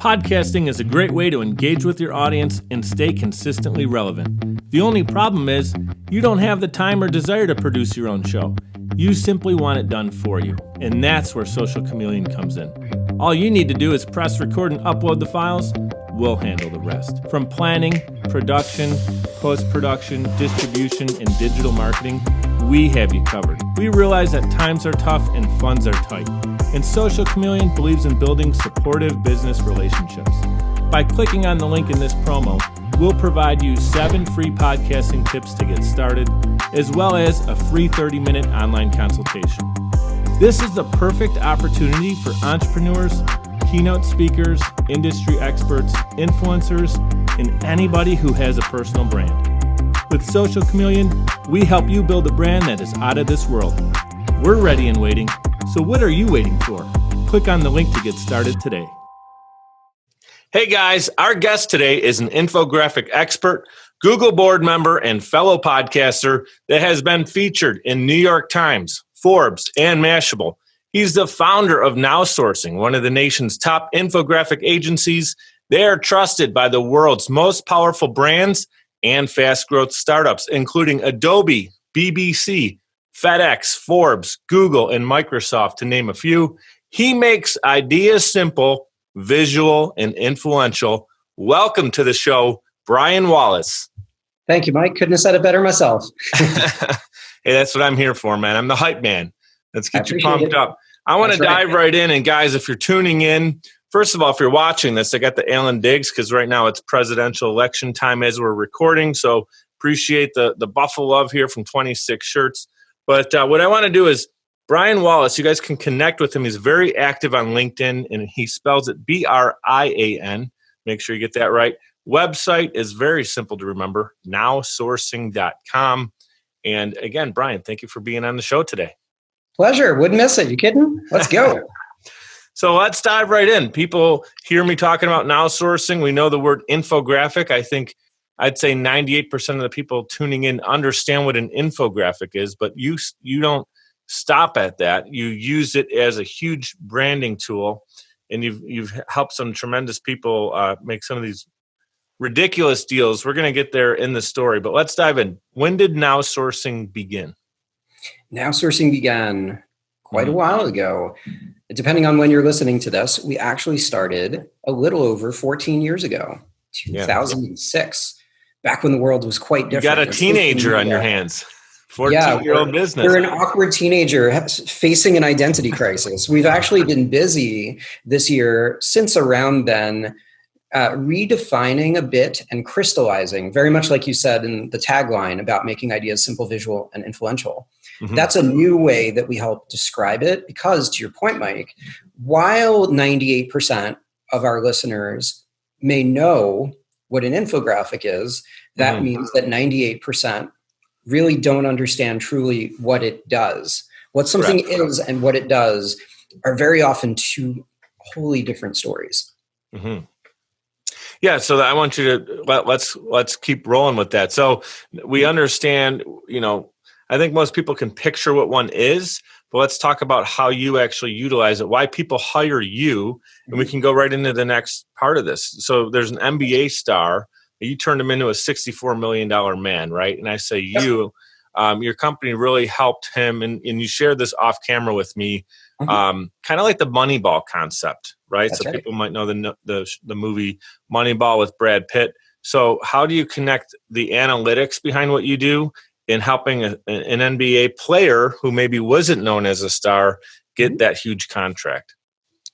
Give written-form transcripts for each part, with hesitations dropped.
Podcasting is a great way to engage with your audience and stay consistently relevant. The only problem is you don't have the time or desire to produce your own show. You simply want it done for you, and that's where Social Chameleon comes in. All you need to do is press record and upload the files. We'll handle the rest. From planning, production, post-production, distribution, and digital marketing, we have you covered. We realize that times are tough and funds are tight, and Social Chameleon believes in building supportive business relationships. By clicking on the link in this promo, we'll provide you 7 free podcasting tips to get started, as well as a free 30-minute online consultation. This is the perfect opportunity for entrepreneurs, keynote speakers, industry experts, influencers, and anybody who has a personal brand. With Social Chameleon, we help you build a brand that is out of this world. We're ready and waiting, so what are you waiting for? Click on the link to get started today. Hey guys, our guest today is an infographic expert, Google board member, and fellow podcaster that has been featured in New York Times, Forbes, and Mashable. He's the founder of NowSourcing, one of the nation's top infographic agencies. They are trusted by the world's most powerful brands and fast-growth startups, including Adobe, BBC, FedEx, Forbes, Google, and Microsoft, to name a few. He makes ideas simple, visual, and influential. Welcome to the show, Brian Wallace. Thank you, Mike. Couldn't have said it better myself. Hey, that's what I'm here for, man. I'm the hype man. Let's get you pumped up. I want to dive right in. And guys, if you're tuning in, first of all, if you're watching this, I got the Alan Diggs because right now it's presidential election time as we're recording. So appreciate the Buffalo love here from 26 Shirts. But what I want to do is Brian Wallace, you guys can connect with him. He's very active on LinkedIn, and he spells it B-R-I-A-N. Make sure you get that right. Website is very simple to remember, nowsourcing.com. And again, Brian, thank you for being on the show today. Pleasure. Wouldn't miss it. You kidding? Let's go. So let's dive right in. People hear me talking about NowSourcing. We know the word infographic. I think I'd say 98% of the people tuning in understand what an infographic is, but you don't stop at that. You use it as a huge branding tool, and you've helped some tremendous people make some of these ridiculous deals. We're going to get there in the story, but let's dive in. When did NowSourcing begin? NowSourcing began quite a while ago. Depending on when you're listening to this, we actually started a little over 14 years ago, 2006, back when the world was quite different. You got a teenager on your hands. 14-year-old business. We're an awkward teenager facing an identity crisis. We've actually been busy this year since around then, redefining a bit and crystallizing, very much like you said in the tagline about making ideas simple, visual, and influential. Mm-hmm. That's a new way that we help describe it because, to your point, Mike, while 98% of our listeners may know what an infographic is, that means that 98% really don't understand truly what it does. What something is and what it does are very often two wholly different stories. Mm-hmm. Yeah, so I want you to let's keep rolling with that. So we understand, I think most people can picture what one is, but let's talk about how you actually utilize it, why people hire you, and we can go right into the next part of this. So there's an NBA star. You turned him into a $64 million man, right? And I say your company really helped him, and you shared this off camera with me, kind of like the Moneyball concept, right? That's so right. People might know the movie Moneyball with Brad Pitt. So how do you connect the analytics behind what you do in helping an NBA player who maybe wasn't known as a star get that huge contract?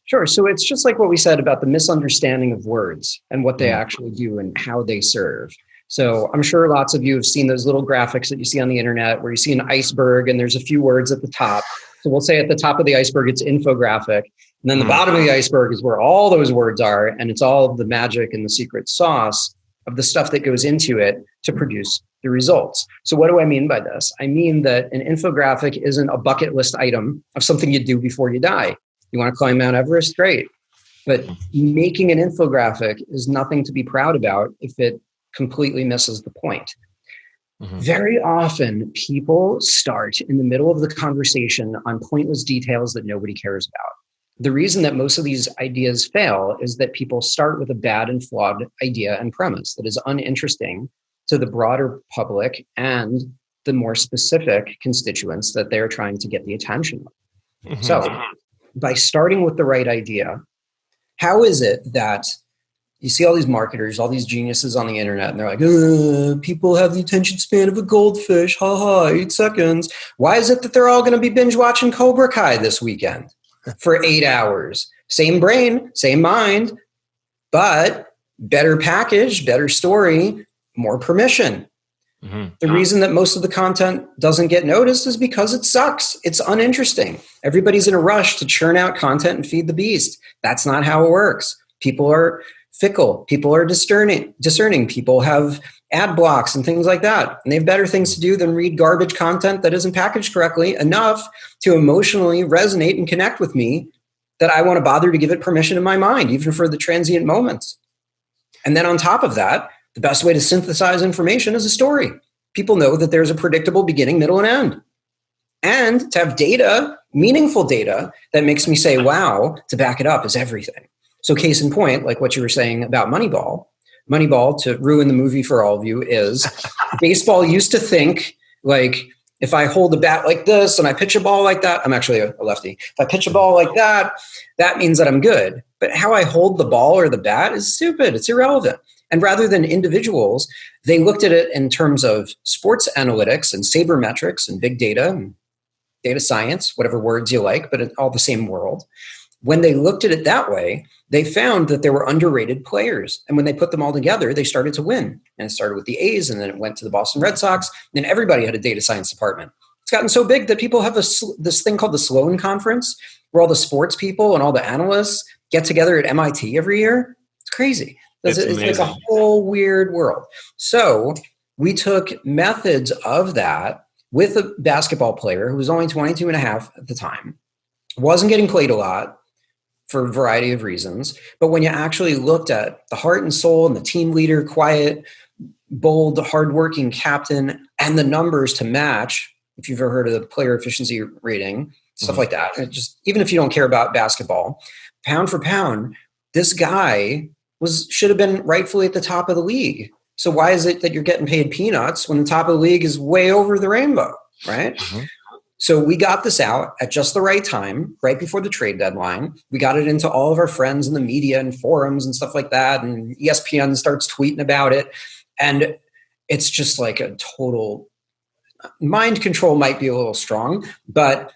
Sure. So it's just like what we said about the misunderstanding of words and what they actually do and how they serve. So I'm sure lots of you have seen those little graphics that you see on the internet where you see an iceberg and there's a few words at the top. So we'll say at the top of the iceberg, it's infographic. And then the bottom of the iceberg is where all those words are. And it's all the magic and the secret sauce of the stuff that goes into it to produce the results. So what do I mean by this? I mean that an infographic isn't a bucket list item of something you do before you die. You want to climb Mount Everest? Great. But making an infographic is nothing to be proud about if it completely misses the point. Very often, people start in the middle of the conversation on pointless details that nobody cares about. the reason that most of these ideas fail is that people start with a bad and flawed idea and premise that is uninteresting to the broader public and the more specific constituents that they're trying to get the attention of. Mm-hmm. So by starting with the right idea, how is it that you see all these marketers, all these geniuses on the internet, and they're like, people have the attention span of a goldfish, 8 seconds. Why is it that they're all going to be binge watching Cobra Kai this weekend for 8 hours? Same brain, same mind, but better package, better story, more permission. Mm-hmm. The reason that most of the content doesn't get noticed is because it sucks. It's uninteresting. Everybody's in a rush to churn out content and feed the beast. That's not how it works. People are fickle. People are discerning. People have ad blocks and things like that. And they have better things to do than read garbage content that isn't packaged correctly enough to emotionally resonate and connect with me that I want to bother to give it permission in my mind, even for the transient moments. And then on top of that, the best way to synthesize information is a story. People know that there's a predictable beginning, middle, and end. And to have data, meaningful data, that makes me say, wow, to back it up is everything. So case in point, like what you were saying about Moneyball, to ruin the movie for all of you, is baseball used to think, like, if I hold a bat like this and I pitch a ball like that, I'm actually a lefty. If I pitch a ball like that, that means that I'm good. But how I hold the ball or the bat is stupid. It's irrelevant. And rather than individuals, they looked at it in terms of sports analytics and sabermetrics and big data and data science, whatever words you like, but it's all the same world. When they looked at it that way, they found that there were underrated players. And when they put them all together, they started to win. And it started with the A's, and then it went to the Boston Red Sox. And then everybody had a data science department. It's gotten so big that people have this thing called the Sloan Conference, where all the sports people and all the analysts get together at MIT every year. It's crazy. It's like a whole weird world. So we took methods of that with a basketball player who was only 22 and a half at the time, wasn't getting played a lot for a variety of reasons. But when you actually looked at the heart and soul and the team leader, quiet, bold, hardworking captain, and the numbers to match, if you've ever heard of the player efficiency rating, stuff like that, just even if you don't care about basketball, pound for pound, this guy should have been rightfully at the top of the league. So why is it that you're getting paid peanuts when the top of the league is way over the rainbow, right? Mm-hmm. So we got this out at just the right time, right before the trade deadline. We got it into all of our friends in the media and forums and stuff like that. And ESPN starts tweeting about it. And it's just like a total mind control might be a little strong, but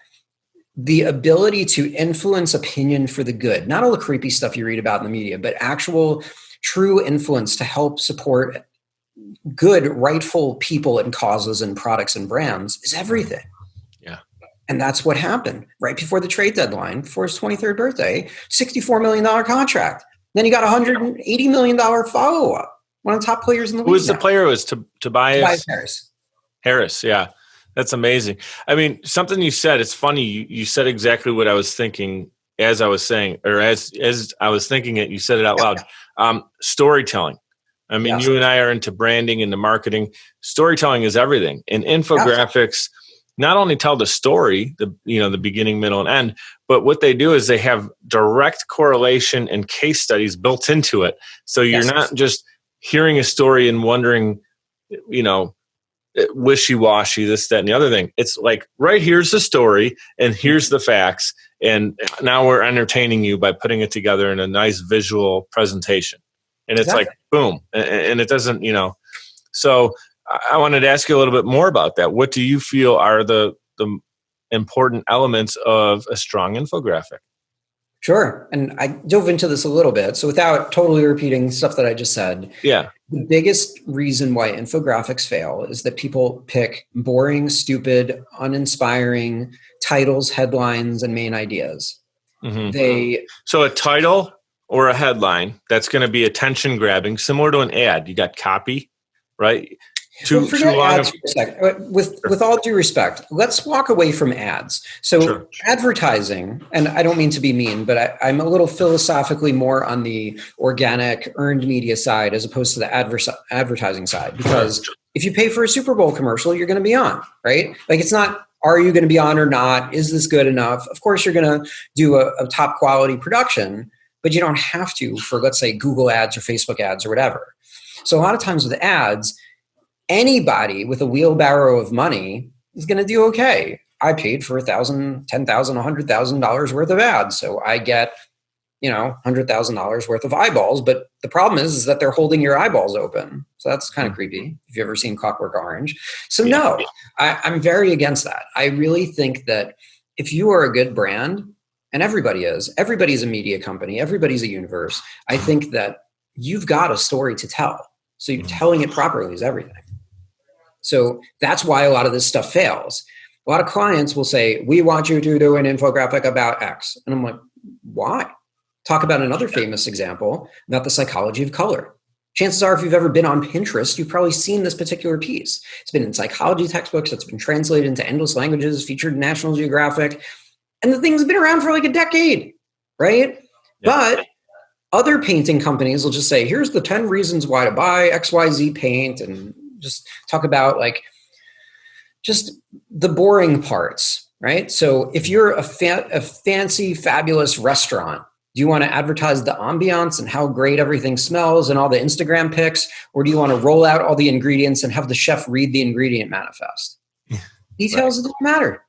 the ability to influence opinion for the good, not all the creepy stuff you read about in the media, but actual true influence to help support good, rightful people and causes and products and brands is everything. Yeah. And that's what happened right before the trade deadline for his 23rd birthday, $64 million contract. Then he got $180 million follow-up. One of the top players in the league. Who was the player? It was Tobias Harris. Harris, yeah. That's amazing. I mean, something you said, it's funny. You said exactly what I was thinking as I was saying, or as I was thinking it, you said it out loud. Storytelling. I mean, you and I are into branding, into marketing. Storytelling is everything. And infographics not only tell the story, the beginning, middle, and end, but what they do is they have direct correlation and case studies built into it. So you're not just hearing a story and wondering, wishy-washy, this, that, and the other thing. It's like, right, here's the story, and here's the facts, and now we're entertaining you by putting it together in a nice visual presentation. And it's like, boom. And it doesn't, So I wanted to ask you a little bit more about that. What do you feel are the important elements of a strong infographic? Sure. And I dove into this a little bit. So without totally repeating stuff that I just said, the biggest reason why infographics fail is that people pick boring, stupid, uninspiring titles, headlines, and main ideas. Mm-hmm. So a title or a headline that's going to be attention grabbing, similar to an ad. You got copy, right? With all due respect, let's walk away from ads. So advertising, and I don't mean to be mean, but I'm a little philosophically more on the organic earned media side as opposed to the advertising side. Because if you pay for a Super Bowl commercial, you're going to be on, right? Like, it's not Are you going to be on or not? Is this good enough? Of course, you're going to do a top quality production, but you don't have to for, let's say, Google ads or Facebook ads or whatever. So a lot of times with ads, anybody with a wheelbarrow of money is going to do okay. I paid for $1,000, $10,000, $100,000 worth of ads. So I get, $100,000 worth of eyeballs. But the problem is that they're holding your eyeballs open. So that's kind of creepy. If you've ever seen Clockwork Orange. So no, I'm very against that. I really think that if you are a good brand, and everybody's a media company, everybody's a universe, I think that you've got a story to tell. So you're telling it properly is everything. So that's why a lot of this stuff fails. A lot of clients will say, we want you to do an infographic about X. And I'm like, why? Talk about another famous example about the psychology of color. Chances are, if you've ever been on Pinterest, you've probably seen this particular piece. It's been in psychology textbooks. It's been translated into endless languages, featured in National Geographic. And the thing's been around for like a decade, right? Yeah. But other painting companies will just say, here's the 10 reasons why to buy XYZ paint, and just talk about like just the boring parts, right? So if you're a fancy, fabulous restaurant, do you want to advertise the ambiance and how great everything smells and all the Instagram pics? Or do you want to roll out all the ingredients and have the chef read the ingredient manifest? Details don't matter.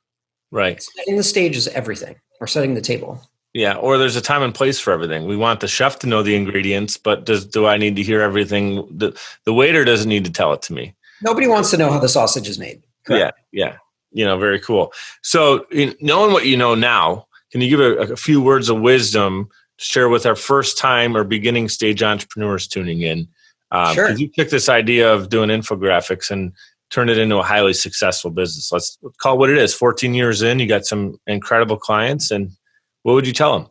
Right. Setting the stage is everything, or setting the table. Yeah, or there's a time and place for everything. We want the chef to know the ingredients, but do I need to hear everything? The waiter doesn't need to tell it to me. Nobody wants to know how the sausage is made. Correct. Yeah. Very cool. So knowing what you know now, can you give a few words of wisdom to share with our first time or beginning stage entrepreneurs tuning in? Sure. Because you took this idea of doing infographics and turned it into a highly successful business. Let's call it what it is. 14 years in, you got some incredible clients, and what would you tell them?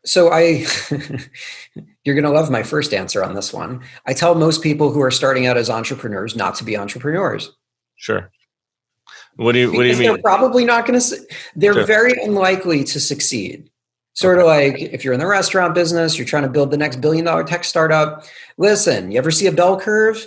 So you're going to love my first answer on this one. I tell most people who are starting out as entrepreneurs not to be entrepreneurs. Sure. What do you mean? They're probably not going to, they're very unlikely to succeed. Sort of like if you're in the restaurant business, you're trying to build the next $1 billion tech startup. Listen, you ever see a bell curve?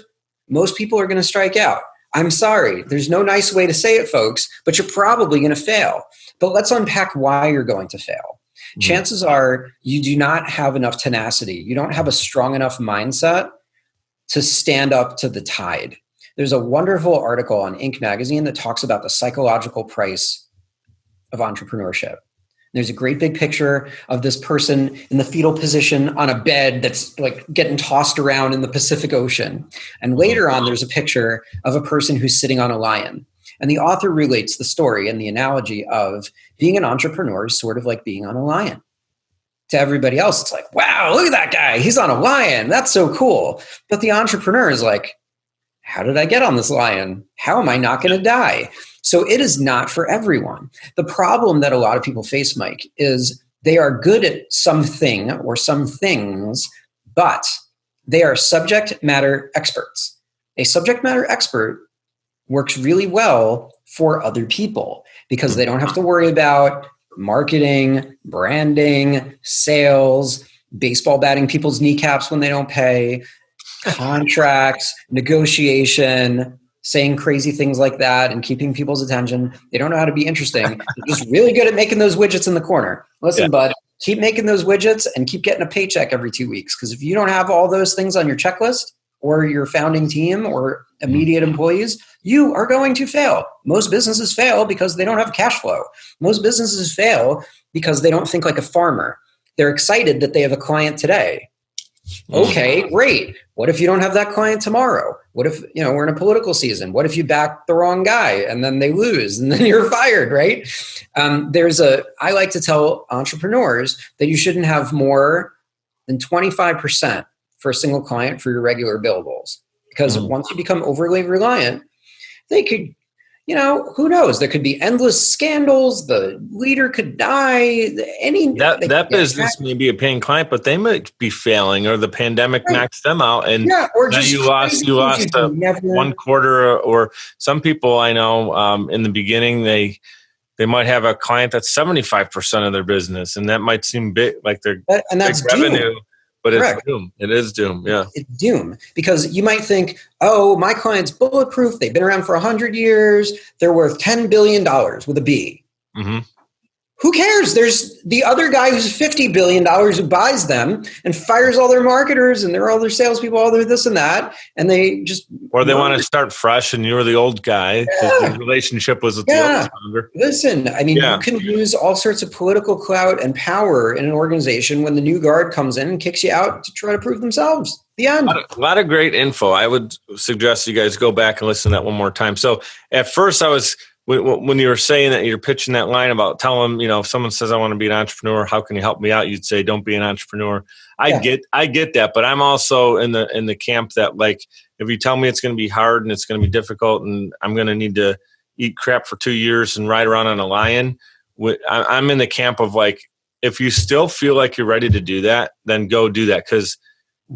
Most people are going to strike out. I'm sorry. There's no nice way to say it, folks, but you're probably going to fail. But let's unpack why you're going to fail. Mm-hmm. Chances are you do not have enough tenacity. You don't have a strong enough mindset to stand up to the tide. There's a wonderful article on Inc. magazine that talks about the psychological price of entrepreneurship. There's a great big picture of this person in the fetal position on a bed that's like getting tossed around in the Pacific Ocean. And later on, there's a picture of a person who's sitting on a lion. And the author relates the story and the analogy of being an entrepreneur is sort of like being on a lion. To everybody else, it's like, wow, look at that guy. He's on a lion. That's so cool. But the entrepreneur is like, how did I get on this lion? How am I not going to die? So it is not for everyone. The problem that a lot of people face, Mike, is they are good at something or some things, but they are subject matter experts. A subject matter expert works really well for other people because they don't have to worry about marketing, branding, sales, baseball batting people's kneecaps when they don't pay, contracts, negotiation, saying crazy things like that and keeping people's attention. They don't know how to be interesting. They're just really good at making those widgets in the corner. Listen, bud, keep making those widgets and keep getting a paycheck every 2 weeks. Because if you don't have all those things on your checklist or your founding team or immediate employees, you are going to fail. Most businesses fail because they don't have cash flow. Most businesses fail because they don't think like a farmer. They're excited that they have a client today. Okay, great. What if you don't have that client tomorrow? What if, we're in a political season? What if you back the wrong guy and then they lose and then you're fired, right? I like to tell entrepreneurs that you shouldn't have more than 25% for a single client for your regular billables. Because once you become overly reliant, they could, who knows? There could be endless scandals. The leader could die. That business may be a paying client, but they might be failing, or the pandemic knocks them out, and or just you lost one quarter. Or some people I know in the beginning they might have a client that's 75% of their business, and that might seem big, like their big revenue. But Correct. It's doom. It is doom. Yeah. It's doom, because you might think, oh, my client's bulletproof. They've been around for 100 years. They're worth $10 billion with a B. Mm-hmm. Who cares? There's the other guy who's $50 billion who buys them and fires all their marketers and all their salespeople, all their this and that. And they just... Or they want to start fresh and you're the old guy because the relationship was with the old founder. Listen, I mean, you can lose all sorts of political clout and power in an organization when the new guard comes in and kicks you out to try to prove themselves. The end. A lot of great info. I would suggest you guys go back and listen to that one more time. So at first I was... When you were saying that, you're pitching that line about tell them, if someone says I want to be an entrepreneur, how can you help me out? You'd say, don't be an entrepreneur. I get that, but I'm also in the camp that, like, if you tell me it's going to be hard and it's going to be difficult and I'm going to need to eat crap for 2 years and ride around on a lion, I'm in the camp of, like, if you still feel like you're ready to do that, then go do that. Because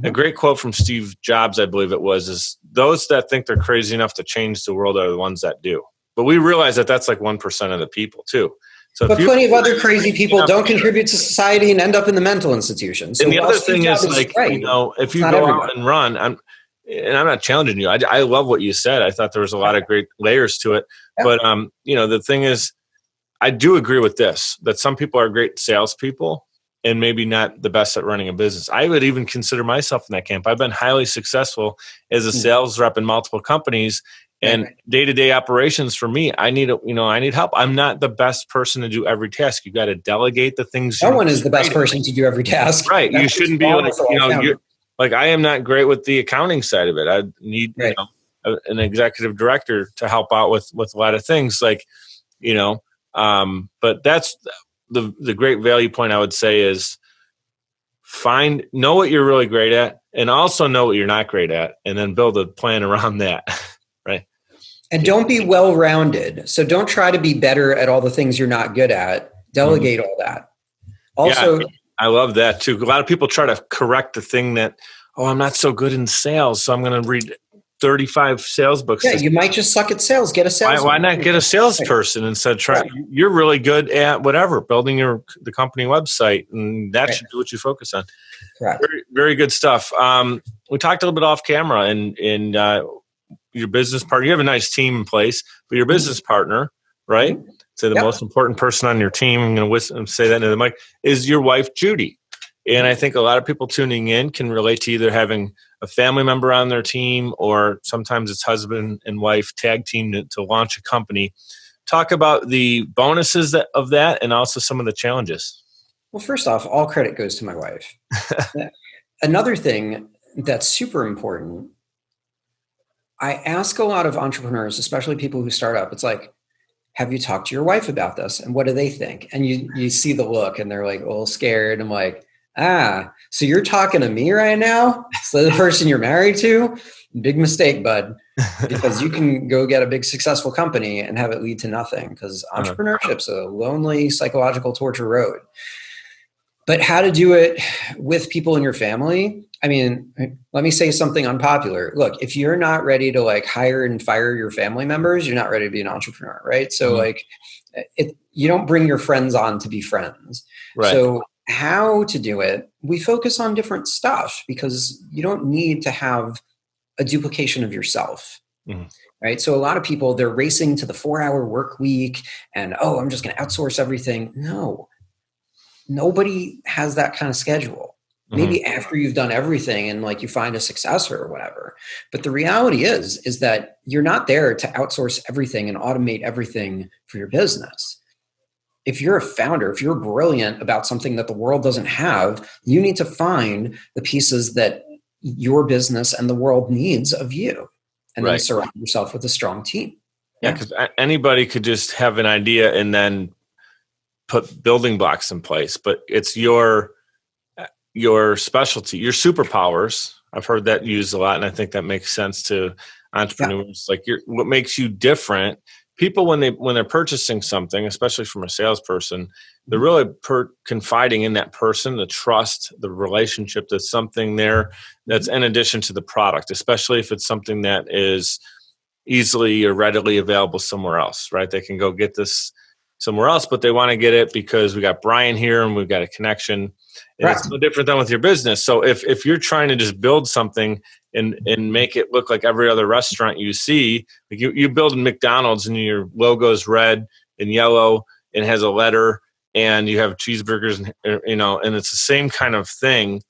a great quote from Steve Jobs, I believe it was, is those that think they're crazy enough to change the world are the ones that do. But we realize that that's like 1% of the people too. So, but plenty of other crazy people don't contribute to society and end up in the mental institution. So and the other thing is, like, if you go out and run, I'm not challenging you. I love what you said. I thought there was a lot of great layers to it. Yeah. But the thing is, I do agree with this, that some people are great salespeople and maybe not the best at running a business. I would even consider myself in that camp. I've been highly successful as a sales rep in multiple companies. And day-to-day operations for me, I need help. I'm not the best person to do every task. You got to delegate the things. No one is the best person to do every task. Right. You shouldn't be like, I am not great with the accounting side of it. I need an executive director to help out with a lot of things, like, but that's the great value point I would say is know what you're really great at and also know what you're not great at, and then build a plan around that. Right. And don't be well-rounded. So don't try to be better at all the things you're not good at. Delegate all that. Also, I love that too. A lot of people try to correct the thing that, I'm not so good in sales, so I'm going to read 35 sales books. Yeah, you might just suck at sales. Get a salesman. Why not get a salesperson instead? You're really good at whatever, building the company website, and that should be what you focus on. Correct. Very, very good stuff. We talked a little bit off camera, and your business partner, you have a nice team in place, but your business partner, right? So the most important person on your team, I'm going to say that into the mic, is your wife, Judy. And I think a lot of people tuning in can relate to either having a family member on their team, or sometimes it's husband and wife tag team to launch a company. Talk about the bonuses of that and also some of the challenges. Well, first off, all credit goes to my wife. Another thing that's super important, I ask a lot of entrepreneurs, especially people who start up, it's like, have you talked to your wife about this? And what do they think? And you see the look and they're like, a little scared. I'm like, so you're talking to me right now? So the person you're married to? Big mistake, bud, because you can go get a big successful company and have it lead to nothing, because entrepreneurship's a lonely psychological torture road. But how to do it with people in your family? I mean, let me say something unpopular. Look, if you're not ready to like hire and fire your family members, you're not ready to be an entrepreneur, right? So you don't bring your friends on to be friends. Right. So how to do it? We focus on different stuff, because you don't need to have a duplication of yourself. Right. So a lot of people, they're racing to the 4-hour work week and, I'm just going to outsource everything. No. Nobody has that kind of schedule. Maybe after you've done everything and like you find a successor or whatever. But the reality is that you're not there to outsource everything and automate everything for your business. If you're a founder, if you're brilliant about something that the world doesn't have, you need to find the pieces that your business and the world needs of you, and then surround yourself with a strong team. Yeah, because anybody could just have an idea and then put building blocks in place, but it's your specialty, your superpowers. I've heard that used a lot, and I think that makes sense to entrepreneurs. Like what makes you different. People, when they're purchasing something, especially from a salesperson, they're really confiding in that person, the trust, the relationship. That's something there that's in addition to the product, especially if it's something that is easily or readily available somewhere else, right? They can go get this somewhere else, but they want to get it because we got Brian here and we've got a connection. And it's no different than with your business. So if you're trying to just build something and make it look like every other restaurant you see, like you build McDonald's and your logo is red and yellow and has a letter and you have cheeseburgers and, and it's the same kind of thing.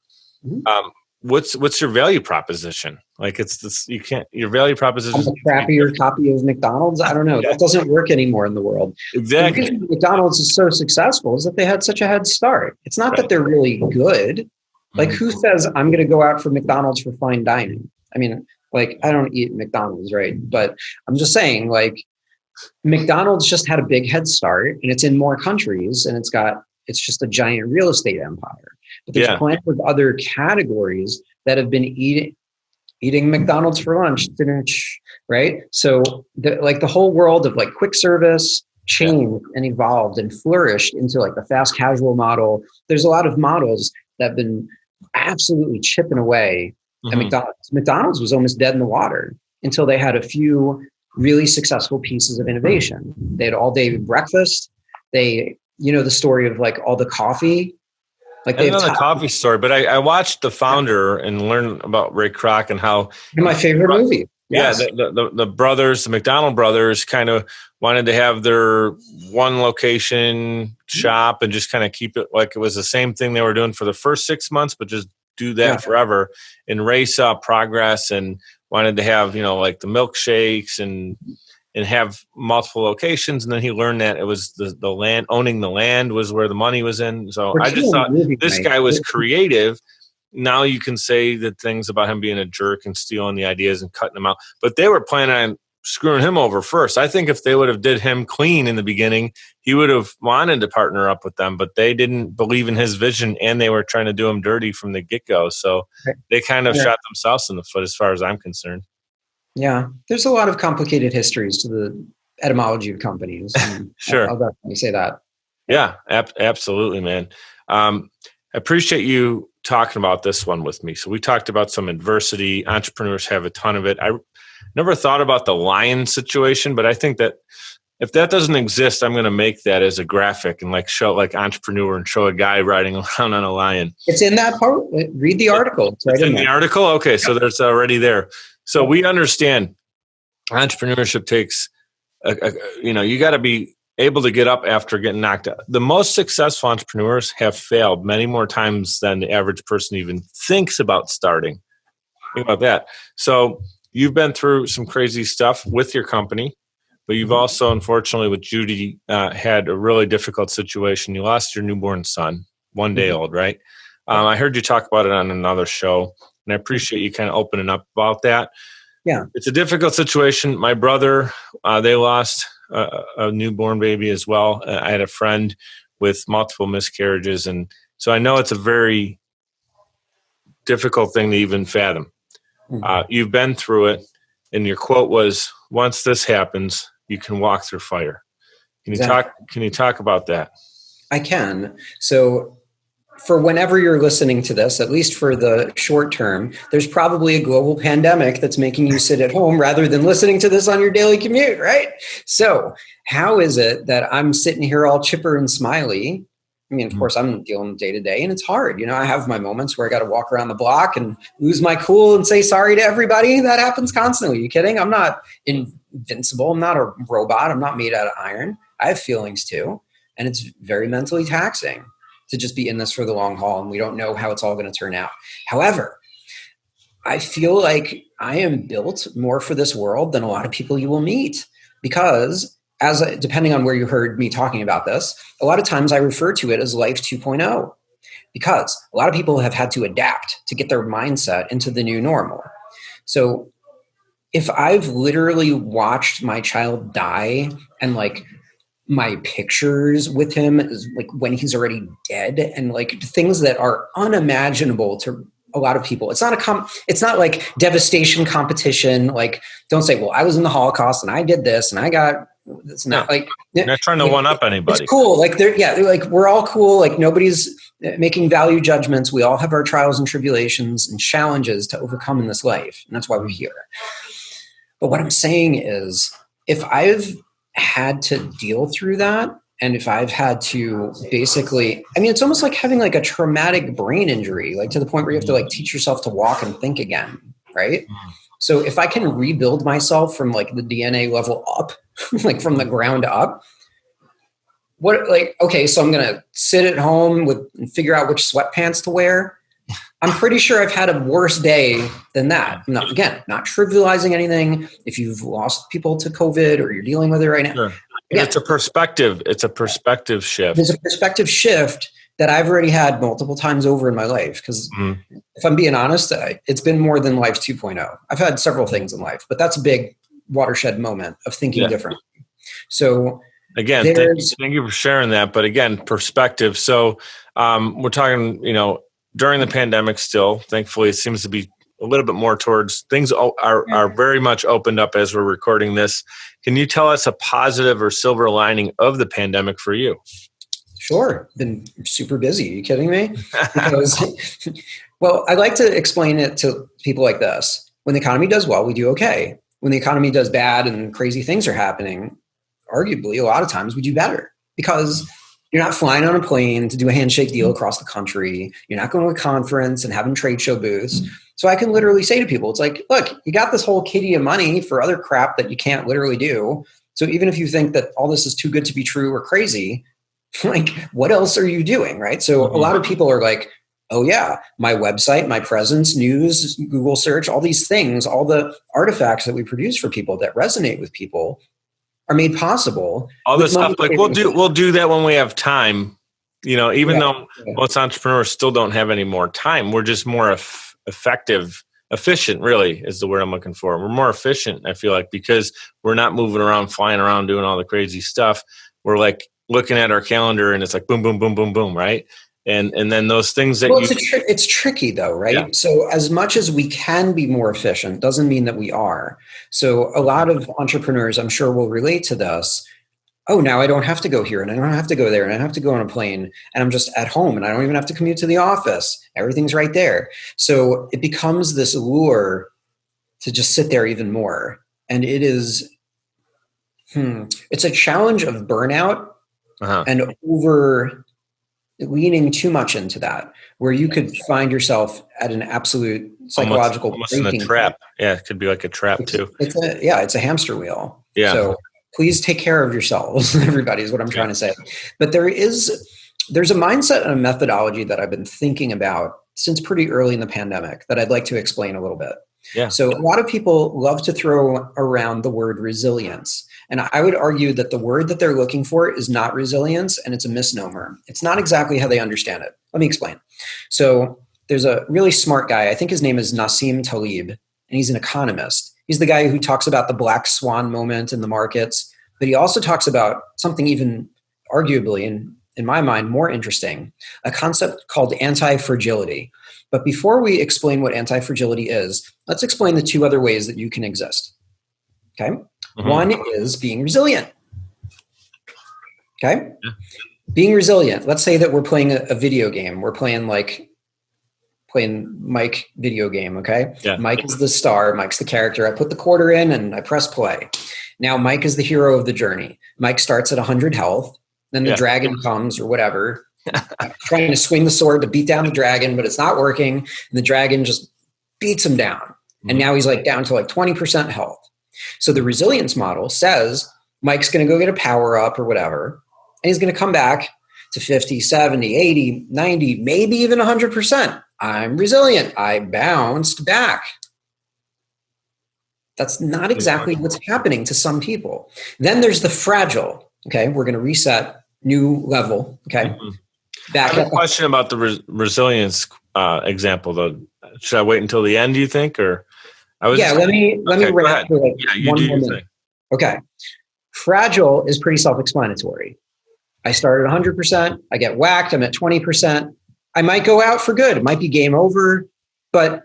What's your value proposition? Like it's this, your value proposition. A crappier copy of McDonald's. I don't know. That doesn't work anymore in the world. Exactly. The reason McDonald's is so successful is that they had such a head start. It's not that they're really good. Like who says I'm going to go out for McDonald's for fine dining? I mean, like I don't eat McDonald's, right? But I'm just saying like McDonald's just had a big head start and it's in more countries and it's just a giant real estate empire. But there's plenty of other categories that have been eating McDonald's for lunch, right? So the whole world of like quick service changed and evolved and flourished into like the fast casual model. There's a lot of models that have been absolutely chipping away at McDonald's. McDonald's was almost dead in the water until they had a few really successful pieces of innovation. They had all day breakfast. They, the story of like all the coffee. Like I know the coffee story, but I watched The Founder and learned about Ray Kroc and how my favorite movie. Yes. Yeah, the brothers, the McDonald brothers, kind of wanted to have their one location shop and just kind of keep it like it was the same thing they were doing for the first 6 months, but just do that forever. And Ray saw progress and wanted to have like the milkshakes and have multiple locations. And then he learned that it was the land, owning the land was where the money was in. So I just thought this guy was creative. Now you can say that things about him being a jerk and stealing the ideas and cutting them out, but they were planning on screwing him over first. I think if they would have did him clean in the beginning, he would have wanted to partner up with them, but they didn't believe in his vision and they were trying to do him dirty from the get-go. So they kind of shot themselves in the foot as far as I'm concerned. Yeah, there's a lot of complicated histories to the etymology of companies. Sure. I'll definitely say that. Yeah, absolutely, man. I appreciate you talking about this one with me. So we talked about some adversity. Entrepreneurs have a ton of it. I never thought about the lion situation, but I think that if that doesn't exist, I'm going to make that as a graphic and like show like entrepreneur and show a guy riding around on a lion. It's in that part. Read the article. It's right in the article. Okay. So there's already there. So we understand entrepreneurship takes, you got to be able to get up after getting knocked out. The most successful entrepreneurs have failed many more times than the average person even thinks about starting. Think about that. So you've been through some crazy stuff with your company, but you've also, unfortunately, with Judy, had a really difficult situation. You lost your newborn son, 1 day old, right? I heard you talk about it on another show. And I appreciate you kind of opening up about that. Yeah. It's a difficult situation. My brother, they lost a newborn baby as well. I had a friend with multiple miscarriages. And so I know it's a very difficult thing to even fathom. You've been through it. And your quote was, once this happens, you can walk through fire. Can you talk about that? I can. So for whenever you're listening to this, at least for the short term, there's probably a global pandemic that's making you sit at home rather than listening to this on your daily commute, right? So how is it that I'm sitting here all chipper and smiley? I mean, of course, I'm dealing day to day and it's hard. I have my moments where I got to walk around the block and lose my cool and say sorry to everybody. That happens constantly. Are you kidding? I'm not invincible. I'm not a robot. I'm not made out of iron. I have feelings too. And it's very mentally taxing to just be in this for the long haul, and we don't know how it's all going to turn out. However, I feel like I am built more for this world than a lot of people you will meet, because depending on where you heard me talking about this, a lot of times I refer to it as life 2.0, because a lot of people have had to adapt to get their mindset into the new normal. So if I've literally watched my child die and like my pictures with him is like when he's already dead and like things that are unimaginable to a lot of people. It's not like devastation competition. Like, don't say, well, I was in the Holocaust and I did this and I got, it's not like, you're not trying to one up anybody. It's cool. Like they're like, we're all cool. Like nobody's making value judgments. We all have our trials and tribulations and challenges to overcome in this life. And that's why we're here. But what I'm saying is, if I've had to deal through that, And if I've had to basically, I mean, it's almost like having like a traumatic brain injury, like to the point where you have to like teach yourself to walk and think again, right? So if I can rebuild myself from like the DNA level up, like from the ground up, okay, so I'm going to sit at home and figure out which sweatpants to wear. I'm pretty sure I've had a worse day than that. I'm not trivializing anything. If you've lost people to COVID or you're dealing with it right now. Sure. Again, it's a perspective shift. There's a perspective shift that I've already had multiple times over in my life. Because if I'm being honest, it's been more than Life 2.0. I've had several things in life, but that's a big watershed moment of thinking differently. So again, thank you for sharing that. But again, perspective. So we're talking, during the pandemic still, thankfully, it seems to be a little bit more towards things are very much opened up as we're recording this. Can you tell us a positive or silver lining of the pandemic for you? Sure. Been super busy. Are you kidding me? Because, well, I like to explain it to people like this. When the economy does well, we do okay. When the economy does bad and crazy things are happening, arguably, a lot of times we do better because you're not flying on a plane to do a handshake deal across the country. You're not going to a conference and having trade show booths. So I can literally say to people, it's like, look, you got this whole kitty of money for other crap that you can't literally do. So even if you think that all this is too good to be true or crazy, like what else are you doing, right? So a lot of people are like, oh yeah, my website, my presence, news, Google search, all these things, all the artifacts that we produce for people that resonate with people are made possible. All this stuff, like we'll do that when we have time, even though most entrepreneurs still don't have any more time. We're just more efficient really is the word I'm looking for. We're more efficient, I feel like, because we're not moving around, flying around, doing all the crazy stuff. We're like looking at our calendar and it's like boom, boom, boom, boom, boom, right? And then those things that it's tricky though, right? Yeah. So as much as we can be more efficient doesn't mean that we are. So a lot of entrepreneurs, I'm sure, will relate to this. Oh, now I don't have to go here and I don't have to go there and I don't have to go on a plane and I'm just at home and I don't even have to commute to the office. Everything's right there. So it becomes this allure to just sit there even more. And it is, it's a challenge of burnout and over leaning too much into that, where you could find yourself at an absolute psychological almost in a trap. Yeah, it could be like a trap too. It's a hamster wheel. Yeah. So please take care of yourselves, everybody, is what I'm trying to say. But there's a mindset and a methodology that I've been thinking about since pretty early in the pandemic that I'd like to explain a little bit. Yeah. So a lot of people love to throw around the word resilience. And I would argue that the word that they're looking for is not resilience, and it's a misnomer. It's not exactly how they understand it. Let me explain. So there's a really smart guy. I think his name is Nassim Taleb, and he's an economist. He's the guy who talks about the black swan moment in the markets, but he also talks about something even arguably, in my mind, more interesting, a concept called anti-fragility. But before we explain what anti-fragility is, let's explain the two other ways that you can exist. Okay? One is being resilient. Okay? Yeah. Being resilient. Let's say that we're playing a video game. We're playing Mike video game, okay? Yeah. Mike is the star. Mike's the character. I put the quarter in and I press play. Now Mike is the hero of the journey. Mike starts at 100 health. Then the dragon comes or whatever. Trying to swing the sword to beat down the dragon, but it's not working. And the dragon just beats him down. And now he's like down to like 20% health. So the resilience model says Mike's going to go get a power up or whatever, and he's going to come back to 50, 70, 80, 90, maybe even 100%. I'm resilient. I bounced back. That's not exactly what's happening to some people. Then there's the fragile. Okay, we're going to reset, new level. Okay. Back I have a question about the resilience example, though. Should I wait until the end, do you think, or? Let me wrap for like one more minute. Okay. Fragile is pretty self-explanatory. I started 100%. I get whacked. I'm at 20%. I might go out for good. It might be game over, but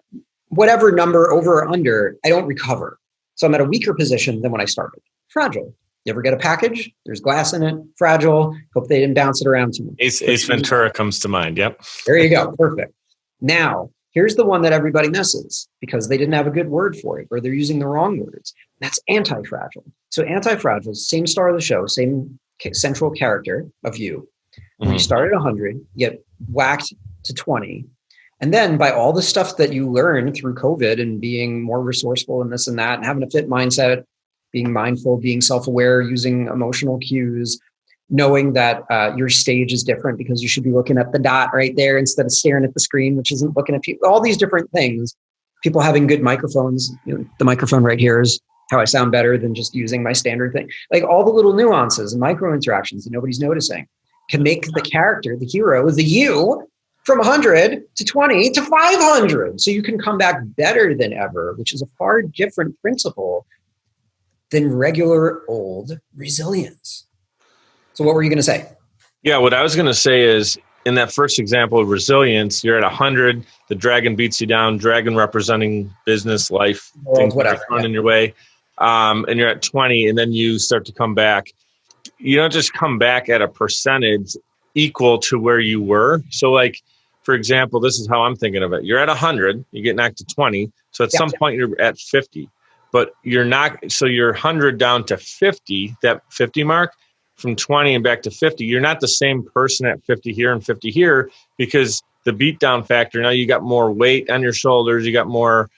whatever number over or under, I don't recover. So I'm at a weaker position than when I started. Fragile. You ever get a package? There's glass in it. Fragile. Hope they didn't bounce it around too much. Ace Ventura comes to mind. Yep. There you go. Perfect. Now, here's the one that everybody misses because they didn't have a good word for it or they're using the wrong words. That's anti-fragile. So anti-fragile, same star of the show, same central character of you. When you start at 100, you get whacked to 20. And then by all the stuff that you learn through COVID and being more resourceful and this and that, and having a fit mindset, being mindful, being self-aware, using emotional cues, knowing that your stage is different because you should be looking at the dot right there instead of staring at the screen, which isn't looking at people, all these different things. People having good microphones, the microphone right here is how I sound better than just using my standard thing. Like all the little nuances and micro interactions that nobody's noticing can make the character, the hero, the you, from 100 to 20 to 500. So you can come back better than ever, which is a far different principle than regular old resilience. So what were you going to say? Yeah, what I was going to say is, in that first example of resilience, you're at 100, the dragon beats you down, dragon representing business, life, things whatever thrown in your way, and you're at 20, and then you start to come back. You don't just come back at a percentage equal to where you were. So like, for example, this is how I'm thinking of it. You're at 100, you get knocked to 20. So at some point you're at 50, but you're not, so you're 100 down to 50, that 50 mark, from 20 and back to 50. You're not the same person at 50 here and 50 here, because the beatdown factor, now you got more weight on your shoulders, you got more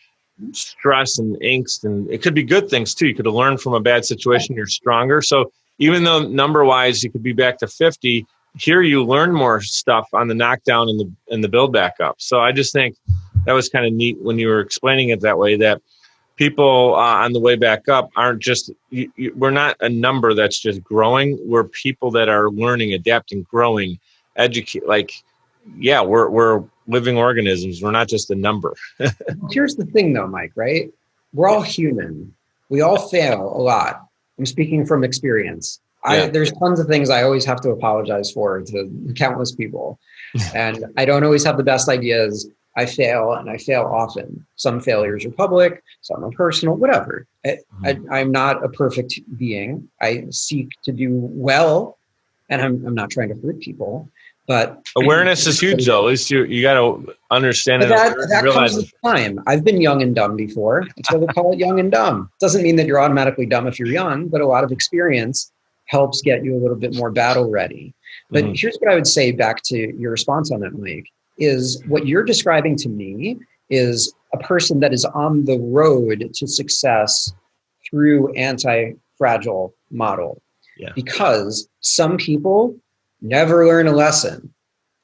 stress and angst, and it could be good things too. You could have learned from a bad situation, you're stronger. So even though number wise you could be back to 50, here you learn more stuff on the knockdown and the build back up. So I just think that was kind of neat when you were explaining it that way, that people on the way back up aren't just, we're not a number that's just growing. We're people that are learning, adapting, growing, educate. Like, yeah, we're living organisms. We're not just a number. Here's the thing though, Mike, right? We're all human. We all fail a lot. I'm speaking from experience. There's tons of things I always have to apologize for to countless people. And I don't always have the best ideas. I fail, and I fail often. Some failures are public, some are personal, whatever. I'm not a perfect being. I seek to do well, and I'm not trying to hurt people. But awareness is huge, though. At least you got to understand it. That comes with time. I've been young and dumb before. That's why they call it young and dumb. Doesn't mean that you're automatically dumb if you're young, but a lot of experience helps get you a little bit more battle ready. But here's what I would say back to your response on that, Mike, is what you're describing to me is a person that is on the road to success through anti-fragile model. Yeah. Because some people never learn a lesson.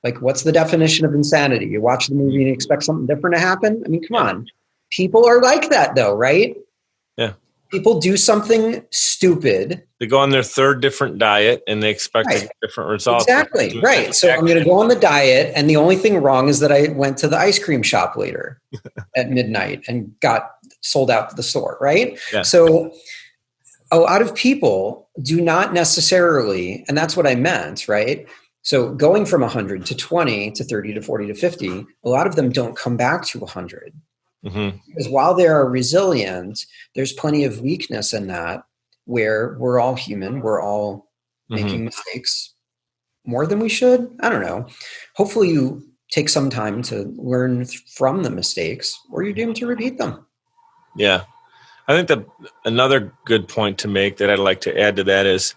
Like, what's the definition of insanity? You watch the movie and you expect something different to happen? I mean, come on. People are like that though, right? Yeah. People do something stupid. They go on their third different diet and they expect a different result. Exactly. Right. So I'm going to go on the diet, and the only thing wrong is that I went to the ice cream shop later at midnight and got sold out to the store. Right. Yeah. So a lot of people do not necessarily, and that's what I meant, right? So going from 100 to 20 to 30 to 40 to 50, a lot of them don't come back to 100. Because while they are resilient, there's plenty of weakness in that, where we're all human. We're all making mistakes more than we should. I don't know. Hopefully you take some time to learn from the mistakes, or you're doomed to repeat them. Yeah. I think that another good point to make that I'd like to add to that is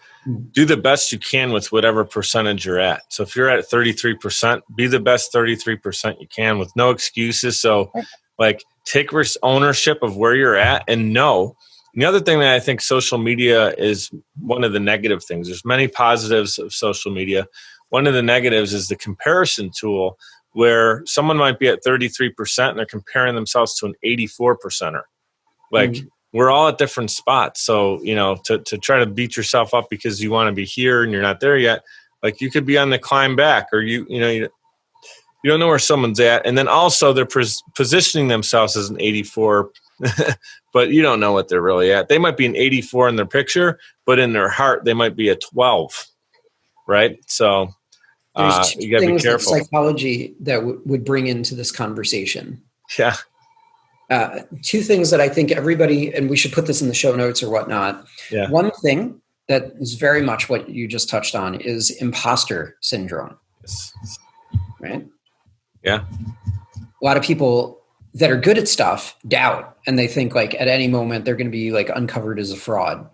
do the best you can with whatever percentage you're at. So if you're at 33%, be the best 33% you can with no excuses. So like, take ownership of where you're at and know. And the other thing that I think social media is one of the negative things. There's many positives of social media. One of the negatives is the comparison tool, where someone might be at 33% and they're comparing themselves to an 84%er. Like, we're all at different spots. So, to try to beat yourself up because you want to be here and you're not there yet, like, you could be on the climb back, or you don't know where someone's at. And then also they're positioning themselves as an 84, but you don't know what they're really at. They might be an 84 in their picture, but in their heart, they might be a 12, right? So you got to be careful. Psychology that would bring into this conversation. Yeah. Two things that I think everybody, and we should put this in the show notes or whatnot. Yeah. One thing that is very much what you just touched on is imposter syndrome. Yes. Right? Yeah. A lot of people that are good at stuff doubt, and they think like at any moment they're going to be like uncovered as a fraud.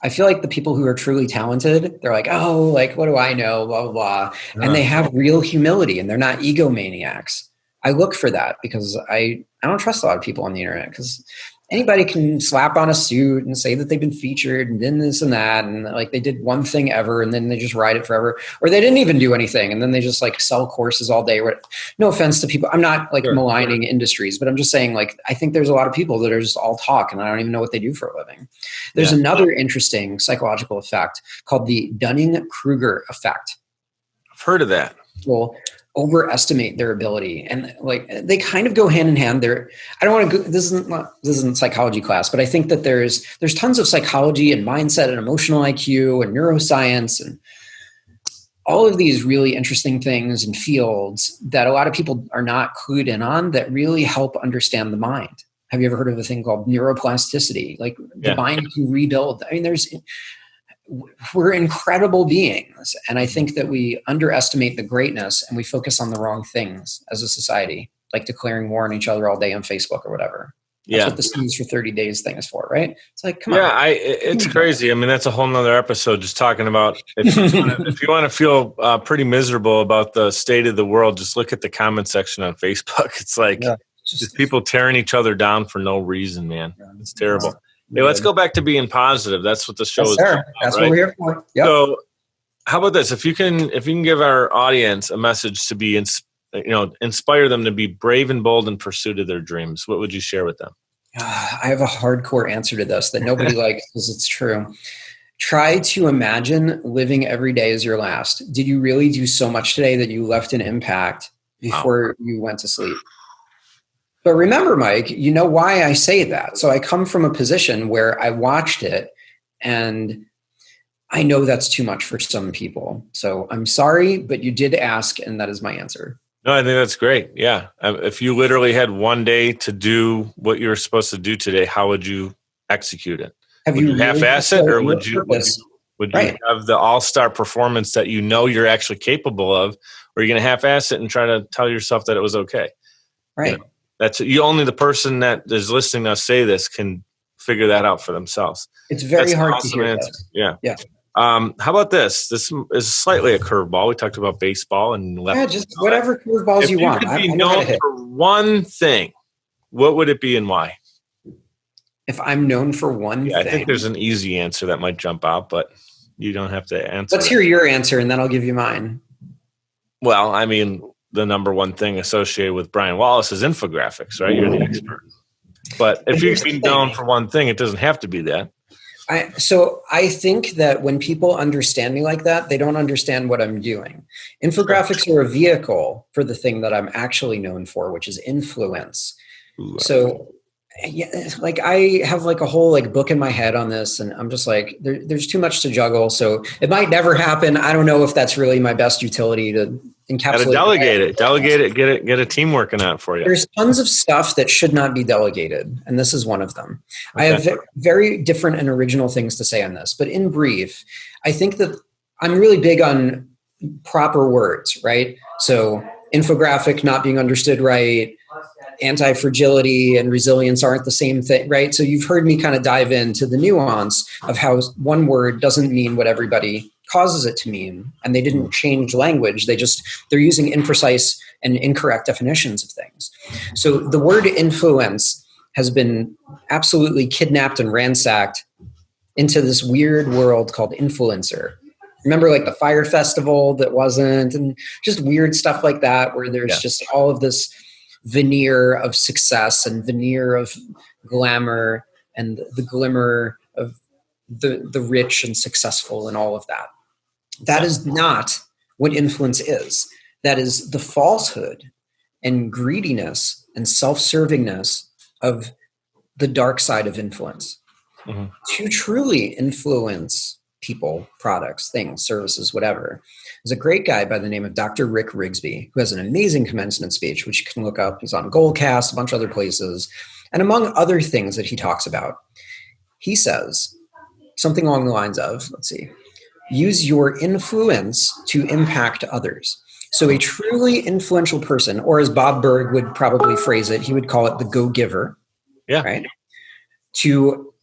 I feel like the people who are truly talented, they're like, oh, like, what do I know? Blah, blah, blah. And they have real humility and they're not egomaniacs. I look for that because I don't trust a lot of people on the internet because anybody can slap on a suit and say that they've been featured and then this and that. And like they did one thing ever and then they just ride it forever, or they didn't even do anything. And then they just like sell courses all day. No offense to people. I'm not like maligning industries, but I'm just saying like, I think there's a lot of people that are just all talk and I don't even know what they do for a living. There's another interesting psychological effect called the Dunning-Kruger effect. I've heard of that. Well, overestimate their ability, and like they kind of go hand in hand. I don't want to go, this isn't psychology class, but I think that there's tons of psychology and mindset and emotional IQ and neuroscience and all of these really interesting things and fields that a lot of people are not clued in on that really help understand the mind. Have you ever heard of a thing called neuroplasticity? Like the mind can rebuild. I mean, we're incredible beings. And I think that we underestimate the greatness and we focus on the wrong things as a society, like declaring war on each other all day on Facebook or whatever. That's what the snooze for 30 days thing is for, right? It's like, come on. It's crazy. I mean, that's a whole nother episode just talking about if you want to feel pretty miserable about the state of the world, just look at the comment section on Facebook. It's like just people tearing each other down for no reason, man. It's terrible. Hey, let's go back to being positive. That's what the show is about. That's what we're here for. Yep. So, how about this? If you can give our audience a message to be, inspire them to be brave and bold in pursuit of their dreams, what would you share with them? I have a hardcore answer to this that nobody likes because it's true. Try to imagine living every day as your last. Did you really do so much today that you left an impact before you went to sleep? But remember, Mike, you know why I say that. So I come from a position where I watched it and I know that's too much for some people. So I'm sorry, but you did ask and that is my answer. No, I think that's great. Yeah. If you literally had one day to do what you were supposed to do today, how would you execute it? Would you half-ass it, or would you have the all-star performance that you know you're actually capable of, or are you going to half-ass it and try to tell yourself that it was okay? Right. You know? Only the person that is listening to us say this can figure that out for themselves. It's very hard to hear that. Yeah. How about this? This is slightly a curveball. We talked about baseball and just whatever curveballs you want. If you could be known for one thing, what would it be and why? If I'm known for one thing. I think there's an easy answer that might jump out, but you don't have to answer. Let's hear your answer and then I'll give you mine. Well, I mean, the number one thing associated with Brian Wallace is infographics, right? You're the expert. But if you can be known for one thing, it doesn't have to be that. So I think that when people understand me like that, they don't understand what I'm doing. Infographics are a vehicle for the thing that I'm actually known for, which is influence. So like I have like a whole like book in my head on this and I'm just like, there's too much to juggle. So it might never happen. I don't know if that's really my best utility to encapsulate. Delegate it, get a team working on it for you. There's tons of stuff that should not be delegated. And this is one of them. Okay. I have very different and original things to say on this, but in brief, I think that I'm really big on proper words, right? So infographic not being understood right, anti-fragility and resilience aren't the same thing, right? So you've heard me kind of dive into the nuance of how one word doesn't mean what everybody causes it to mean. And they didn't change language. They're using imprecise and incorrect definitions of things. So the word influence has been absolutely kidnapped and ransacked into this weird world called influencer. Remember like the Fire Festival that wasn't, and just weird stuff like that, where there's just all of this veneer of success and veneer of glamour and the glimmer of the rich and successful and all of that. That is not what influence is. That is the falsehood and greediness and self-servingness of the dark side of influence. Mm-hmm. To truly influence people, products, things, services, whatever. There's a great guy by the name of Dr. Rick Rigsby, who has an amazing commencement speech, which you can look up. He's on Goalcast, a bunch of other places. And among other things that he talks about, he says something along the lines of, use your influence to impact others. So a truly influential person, or as Bob Berg would probably phrase it, he would call it the go-giver, right? To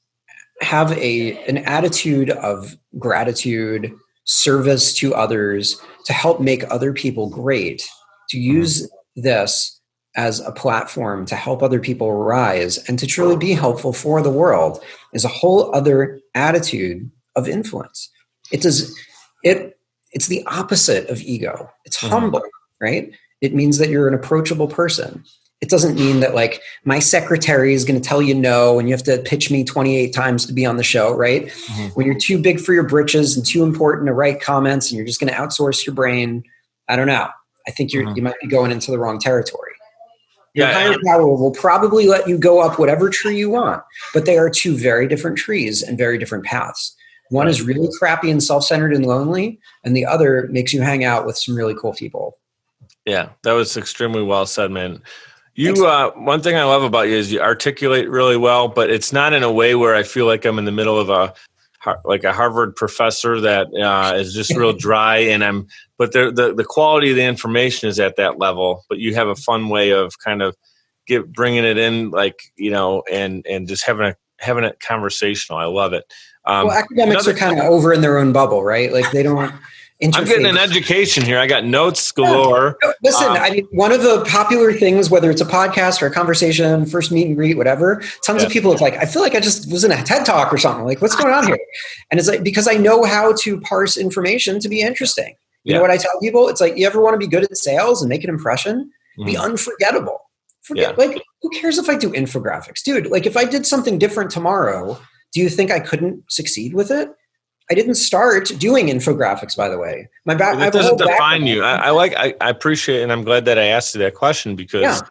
have an attitude of gratitude, service to others, to help make other people great, to use this as a platform to help other people rise and to truly be helpful for the world is a whole other attitude of influence. It's the opposite of ego. It's humble, right? It means that you're an approachable person. It doesn't mean that like my secretary is going to tell you no and you have to pitch me 28 times to be on the show, right? When you're too big for your britches and too important to write comments and you're just going to outsource your brain, I don't know. I think you might be going into the wrong territory. Your higher power will probably let you go up whatever tree you want, but they are two very different trees and very different paths. One is really crappy and self-centered and lonely, and the other makes you hang out with some really cool people. Yeah, that was extremely well said, man. One thing I love about you is you articulate really well, but it's not in a way where I feel like I'm in the middle of a Harvard professor that is just real dry. But the quality of the information is at that level. But you have a fun way of kind of bringing it in, and just having it conversational. I love it. Well, academics are kind of over in their own bubble, right? Like they don't. I'm getting an education here. I got notes galore. Yeah. Listen, I mean, one of the popular things, whether it's a podcast or a conversation, first meet and greet, whatever, tons of people, it's like, I feel like I just was in a TED Talk or something. Like, what's going on here? And it's like, because I know how to parse information to be interesting. You know what I tell people? It's like, you ever want to be good at sales and make an impression? Be unforgettable. Like, who cares if I do infographics? Dude, like if I did something different tomorrow, do you think I couldn't succeed with it? I didn't start doing infographics, by the way. It doesn't define you. I appreciate it, and I'm glad that I asked you that question because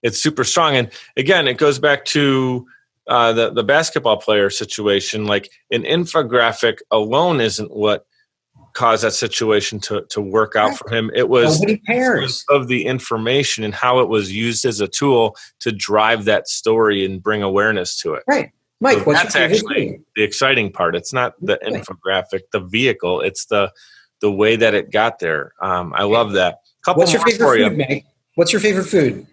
it's super strong. And again, it goes back to the basketball player situation. Like an infographic alone isn't what caused that situation to work out for him. It was of the information and how it was used as a tool to drive that story and bring awareness to it. Right. Mike, so that's actually the exciting part. It's not the infographic, the vehicle. It's the way that it got there. I love that. What's your favorite food, Mike? What's your favorite food?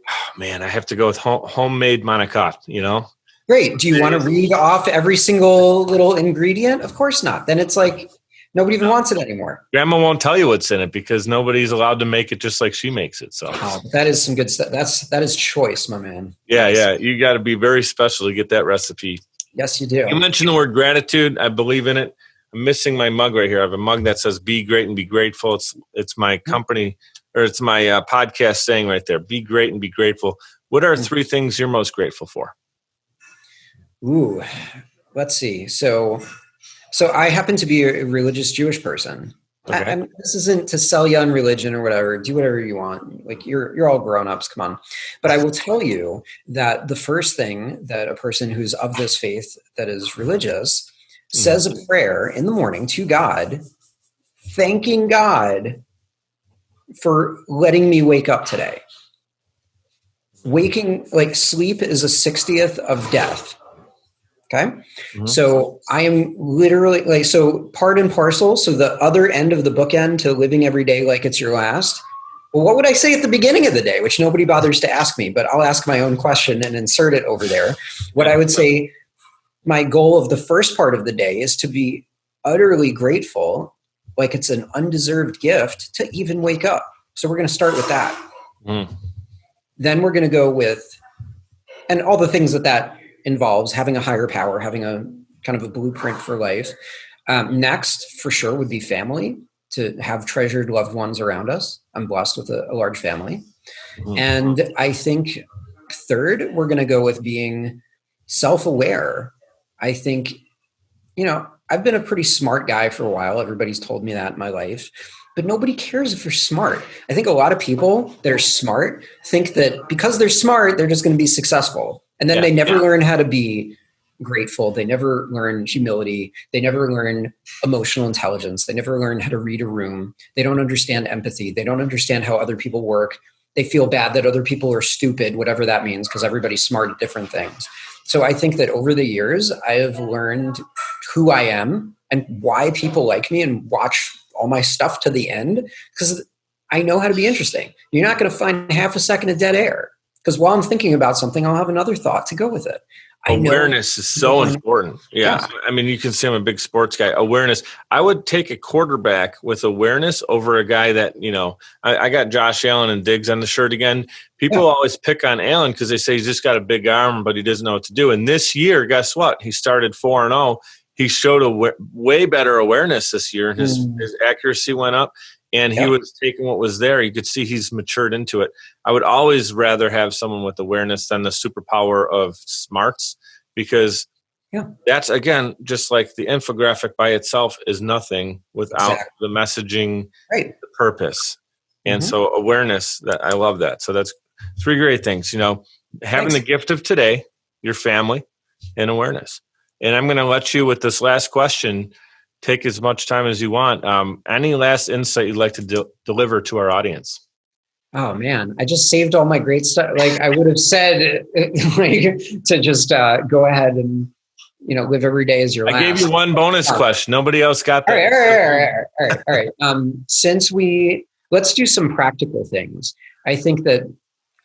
Oh, man, I have to go with homemade manicotti, Great. Do you want to read off every single little ingredient? Of course not. Then it's like nobody even wants it anymore. Grandma won't tell you what's in it because nobody's allowed to make it just like she makes it. So that is some good stuff. That is choice, my man. Yeah, yeah. You got to be very special to get that recipe. Yes, you do. You mentioned the word gratitude. I believe in it. I'm missing my mug right here. I have a mug that says "Be great and be grateful." It's my company, or it's my podcast saying right there: "Be great and be grateful." What are 3 things you're most grateful for? Ooh, let's see. So I happen to be a religious Jewish person. Okay. This isn't to sell you on religion or whatever. Do whatever you want. Like you're all grown-ups. Come on. But I will tell you that the first thing that a person who's of this faith that is religious says a prayer in the morning to God, thanking God for letting me wake up today. Sleep is a 60th of death. Okay. So I am literally part and parcel. So the other end of the bookend to living every day like it's your last. Well, what would I say at the beginning of the day, which nobody bothers to ask me, but I'll ask my own question and insert it over there. What I would say, my goal of the first part of the day is to be utterly grateful, like it's an undeserved gift to even wake up. So we're going to start with that. Then we're going to go with, and all the things that involves, having a higher power, having a kind of a blueprint for life. Next, for sure, would be family, to have treasured loved ones around us. I'm blessed with a large family. And I think third, we're going to go with being self-aware. I think, I've been a pretty smart guy for a while. Everybody's told me that in my life. But nobody cares if you're smart. I think a lot of people that are smart think that because they're smart, they're just going to be successful. And then they never learn how to be grateful. They never learn humility. They never learn emotional intelligence. They never learn how to read a room. They don't understand empathy. They don't understand how other people work. They feel bad that other people are stupid, whatever that means, because everybody's smart at different things. So I think that over the years, I have learned who I am and why people like me and watch all my stuff to the end, because I know how to be interesting. You're not going to find half a second of dead air. Because while I'm thinking about something, I'll have another thought to go with it. Awareness is so important. Yeah. I mean, you can say I'm a big sports guy. Awareness. I would take a quarterback with awareness over a guy that, I got Josh Allen and Diggs on the shirt again. People always pick on Allen because they say he's just got a big arm, but he doesn't know what to do. And this year, guess what? He started 4-0. He showed a way better awareness this year, and his accuracy went up. And he was taking what was there. You could see he's matured into it. I would always rather have someone with awareness than the superpower of smarts, because that's, again, just like the infographic by itself is nothing without the messaging, the purpose. And so awareness, that I love that. So that's 3 great things, having the gift of today, your family, and awareness. And I'm going to let you with this last question. Take as much time as you want. Any last insight you'd like to deliver to our audience? Oh man, I just saved all my great stuff. Like I would have said, to just go ahead and live every day as your last. I gave you one bonus question. Nobody else got that. All right. Let's do some practical things. I think that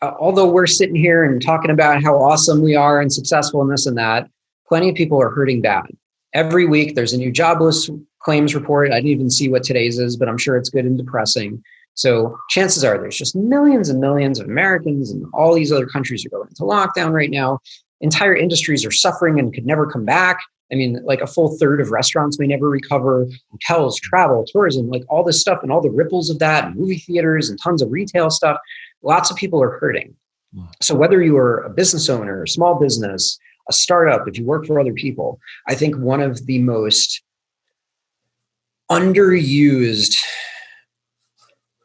although we're sitting here and talking about how awesome we are and successful and this and that, plenty of people are hurting bad. Every week, there's a new jobless claims report. I didn't even see what today's is, but I'm sure it's good and depressing. So chances are there's just millions and millions of Americans, and all these other countries are going into lockdown right now. Entire industries are suffering and could never come back. I mean, like a full third of restaurants may never recover, hotels, travel, tourism, like all this stuff and all the ripples of that, and movie theaters and tons of retail stuff. Lots of people are hurting. So whether you are a business owner, a small business, a startup, if you work for other people, I think one of the most underused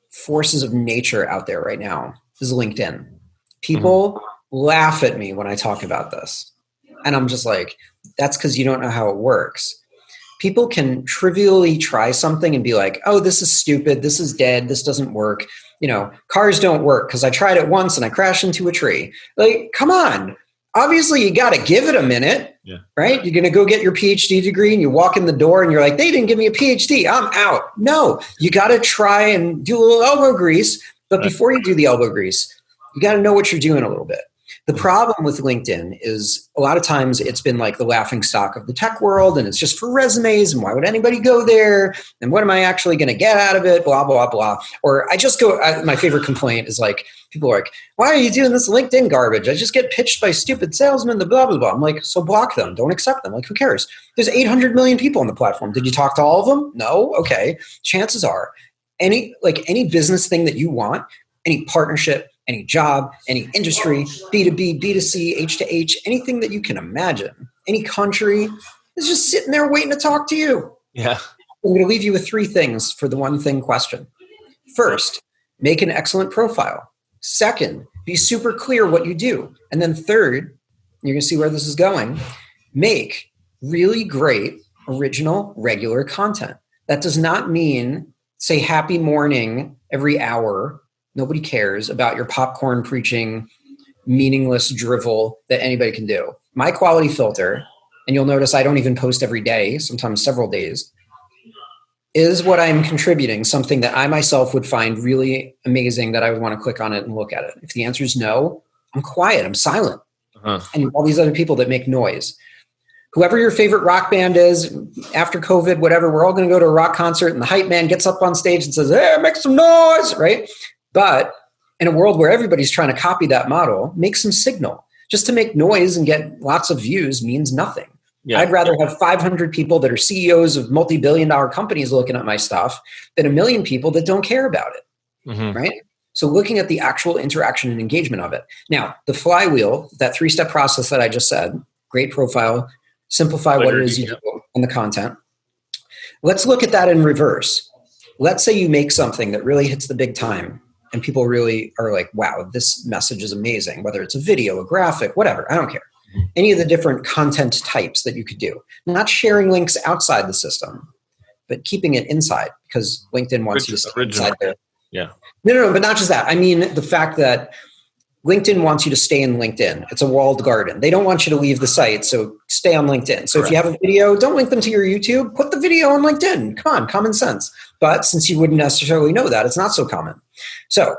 forces of nature out there right now is LinkedIn. People laugh at me when I talk about this. And I'm just like, that's because you don't know how it works. People can trivially try something and be like, oh, this is stupid. This is dead. This doesn't work. Cars don't work because I tried it once and I crashed into a tree. Like, come on. Obviously, you got to give it a minute, right? You're going to go get your PhD degree and you walk in the door and you're like, they didn't give me a PhD. I'm out. No, you got to try and do a little elbow grease. But before you do the elbow grease, you got to know what you're doing a little bit. The problem with LinkedIn is a lot of times it's been like the laughing stock of the tech world, and it's just for resumes, and why would anybody go there? And what am I actually going to get out of it? Blah, blah, blah. Or my favorite complaint is like, people are like, why are you doing this LinkedIn garbage? I just get pitched by stupid salesmen, the blah, blah, blah. I'm like, so block them. Don't accept them. Like, who cares? There's 800 million people on the platform. Did you talk to all of them? No? Okay. Chances are any business thing that you want, any partnership, any job, any industry, B2B, B2C, H to H, anything that you can imagine, any country is just sitting there waiting to talk to you. Yeah. I'm going to leave you with 3 things for the one thing question. First, make an excellent profile. Second, be super clear what you do. And then third, you're going to see where this is going, make really great, original, regular content. That does not mean say happy morning every hour. Nobody cares about your popcorn preaching, meaningless drivel that anybody can do. My quality filter, and you'll notice I don't even post every day, sometimes several days, is what I'm contributing, something that I myself would find really amazing that I would want to click on it and look at it. If the answer is no, I'm quiet, I'm silent. And all these other people that make noise. Whoever your favorite rock band is, after COVID, whatever, we're all going to go to a rock concert and the hype man gets up on stage and says, hey, make some noise, right? But in a world where everybody's trying to copy that model, make some signal. Just to make noise and get lots of views means nothing. Yeah. I'd rather have 500 people that are CEOs of multi-billion-dollar companies looking at my stuff than 1 million people that don't care about it, right? So looking at the actual interaction and engagement of it. Now, the flywheel, that 3-step process that I just said, great profile, simplify what it is you do on the content. Let's look at that in reverse. Let's say you make something that really hits the big time and people really are like, wow, this message is amazing, whether it's a video, a graphic, whatever, I don't care. Any of the different content types that you could do. Not sharing links outside the system, but keeping it inside because LinkedIn wants you to stay inside there. Yeah. No, but not just that. I mean, the fact that LinkedIn wants you to stay in LinkedIn. It's a walled garden. They don't want you to leave the site, so stay on LinkedIn. So if you have a video, don't link them to your YouTube. Put the video on LinkedIn. Come on, common sense. But since you wouldn't necessarily know that, it's not so common. So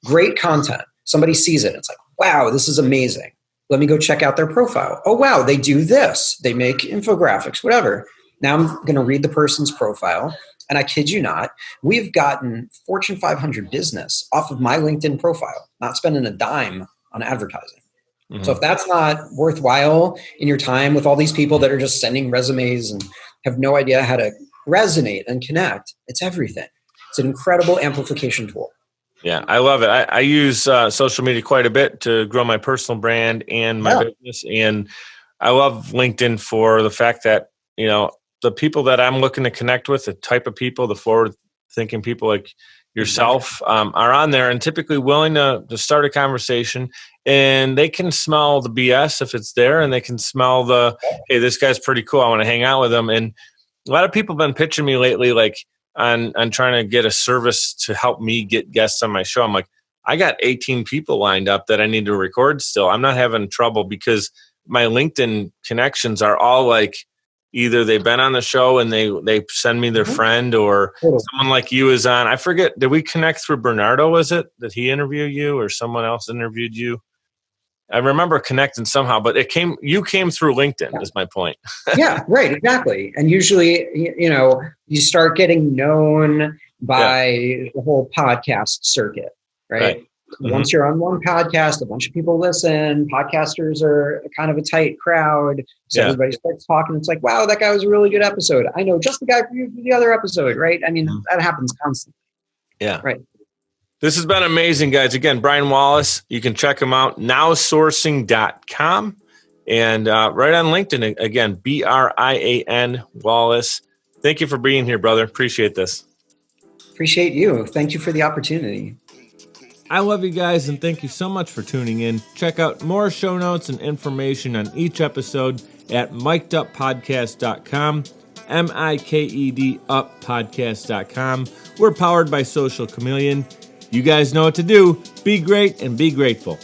great content. Somebody sees it. It's like, wow, this is amazing. Let me go check out their profile. Oh, wow, they do this. They make infographics, whatever. Now I'm going to read the person's profile. And I kid you not, we've gotten Fortune 500 business off of my LinkedIn profile, not spending a dime on advertising. So if that's not worthwhile in your time with all these people that are just sending resumes and have no idea how to resonate and connect, it's everything. It's an incredible amplification tool. Yeah, I love it. I use social media quite a bit to grow my personal brand and my business. And I love LinkedIn for the fact that, the people that I'm looking to connect with, the type of people, the forward-thinking people like yourself are on there and typically willing to start a conversation. And they can smell the BS if it's there, and they can smell the, hey, this guy's pretty cool. I want to hang out with him. And a lot of people have been pitching me lately, like on trying to get a service to help me get guests on my show. I'm like, I got 18 people lined up that I need to record still. I'm not having trouble because my LinkedIn connections are all like, either they've been on the show and they send me their friend, or someone like you is on. I forget, did we connect through Bernardo? Was it? Did he interview you or someone else interviewed you? I remember connecting somehow, but you came through LinkedIn is my point. Yeah, right. Exactly. And usually, you start getting known by the whole podcast circuit, right? Once you're on one podcast, a bunch of people listen. Podcasters are kind of a tight crowd. So everybody starts talking. It's like, wow, that guy was a really good episode. I know just the guy for you for the other episode, right? I mean, that happens constantly. Yeah. Right. This has been amazing, guys. Again, Brian Wallace. You can check him out, NowSourcing.com. And right on LinkedIn, again, Brian Wallace. Thank you for being here, brother. Appreciate this. Appreciate you. Thank you for the opportunity. I love you guys, and thank you so much for tuning in. Check out more show notes and information on each episode at mikeduppodcast.com, MIKED-UP-podcast.com. We're powered by Social Chameleon. You guys know what to do. Be great and be grateful.